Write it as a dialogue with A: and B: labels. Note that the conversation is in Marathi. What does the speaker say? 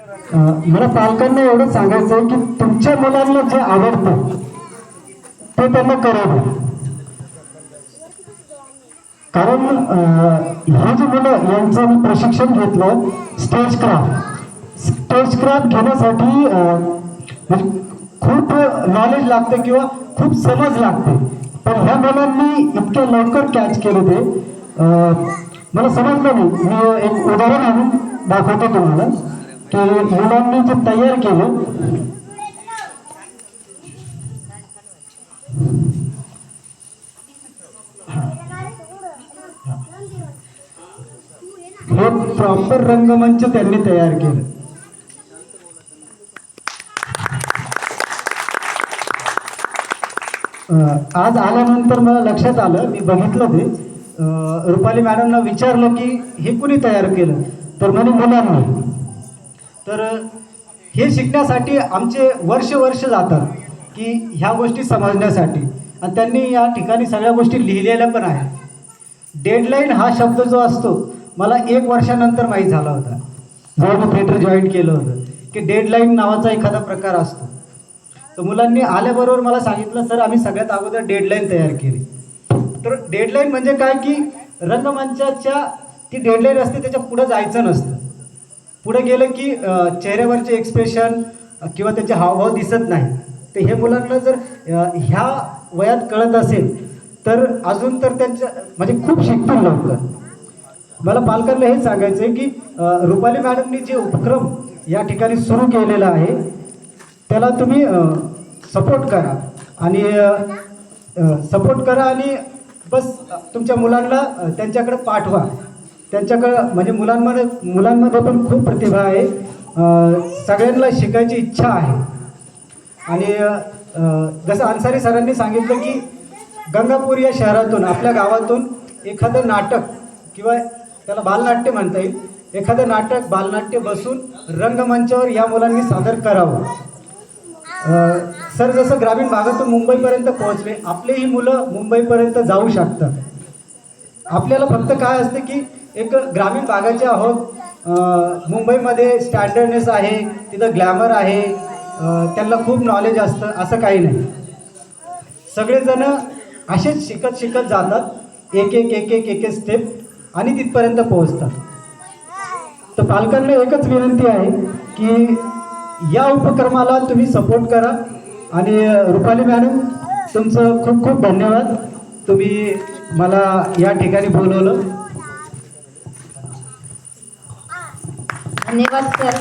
A: मला पालकांना एवढं सांगायचं आहे की तुमच्या मुलांना जे आवडतं ते त्यांना करू द्या. कारण ही जी मुलं यांचं मी प्रशिक्षण घेतलं स्टेज क्राफ्ट घेण्यासाठी म्हणजे खूप नॉलेज लागते किंवा खूप समज लागते. पण ह्या मुलांनी इतक्या लवकर कॅच केलं ते मला समजलं नाही. मी एक उदाहरण आणून दाखवतो तुम्हाला की मुलांनी जे तयार केलं हे प्रॉपर रंगमंच त्यांनी तयार केलं. आज आल्यानंतर मला लक्षात आलं, मी बघितलं ते रुपाली मॅडमना विचारलं की हे कुणी तयार केलं, तर म्हणे मुलांनी. तर हे शिकण्यासाठी आमचे वर्ष जातात की ह्या गोष्टी समजण्यासाठी. आणि त्यांनी या ठिकाणी सगळ्या गोष्टी लिहिलेल्या पण आहेत. डेडलाईन हा शब्द जो असतो मला 1 वर्षानंतर माहीत झाला होता, जेव्हा मी थिएटर जॉईन केलं होतं की डेडलाईन नावाचा एखादा प्रकार असतो. तर मुलांनी आल्याबरोबर मला सांगितलं, सर आम्ही सगळ्यात अगोदर डेडलाईन तयार केली. तर डेडलाईन म्हणजे काय की रंगमंचाच्या ती डेडलाईन असते, त्याच्या पुढं जायचं नसतं. पुढे गेलं की चेहऱ्यावरचे एक्सप्रेशन किंवा त्याचे हावभाव दिसत नाही. तर हे मुलांना जर ह्या वयात कळत असेल तर अजून तर त्यांच्या म्हणजे खूप शिकतील लवकर. मला पालकांना हे सांगायचं आहे की रुपाली मॅडमनी जे उपक्रम या ठिकाणी सुरू केलेला आहे त्याला तुम्ही सपोर्ट करा आणि बस तुमच्या मुलांना त्यांच्याकडे पाठवा. त्यांच्याकडं म्हणजे मुलांमध्ये पण खूप प्रतिभा आहे, सगळ्यांना शिकायची इच्छा आहे. आणि जसं अन्सारी सरांनी सांगितलं की गंगापूर या शहरातून आपल्या गावातून एखादं नाटक किंवा त्याला बालनाट्य म्हणता येईल, एखादं नाटक बालनाट्य बसून रंगमंचावर या मुलांनी सादर करावं. सर जसं ग्रामीण भागातून मुंबईपर्यंत पोहोचले, आपलेही मुलं मुंबईपर्यंत जाऊ शकतात. आपल्याला फक्त काय असते की एक ग्रामीण भागाचे आहोत, मुंबईमध्ये स्टँडर्डनेस आहे, तिथं ग्लॅमर आहे, त्यांना खूप नॉलेज असतं, असं काही नाही. सगळेजण असेच शिकत जातात, एक स्टेप आणि तिथपर्यंत पोहोचतात. तर पालकांना एकच विनंती आहे की या उपक्रमाला तुम्ही सपोर्ट करा. आणि रुपाली मॅडम तुमचं खूप खूप धन्यवाद, तुम्ही मला या ठिकाणी बोलवलं.
B: धन्यवाद सर.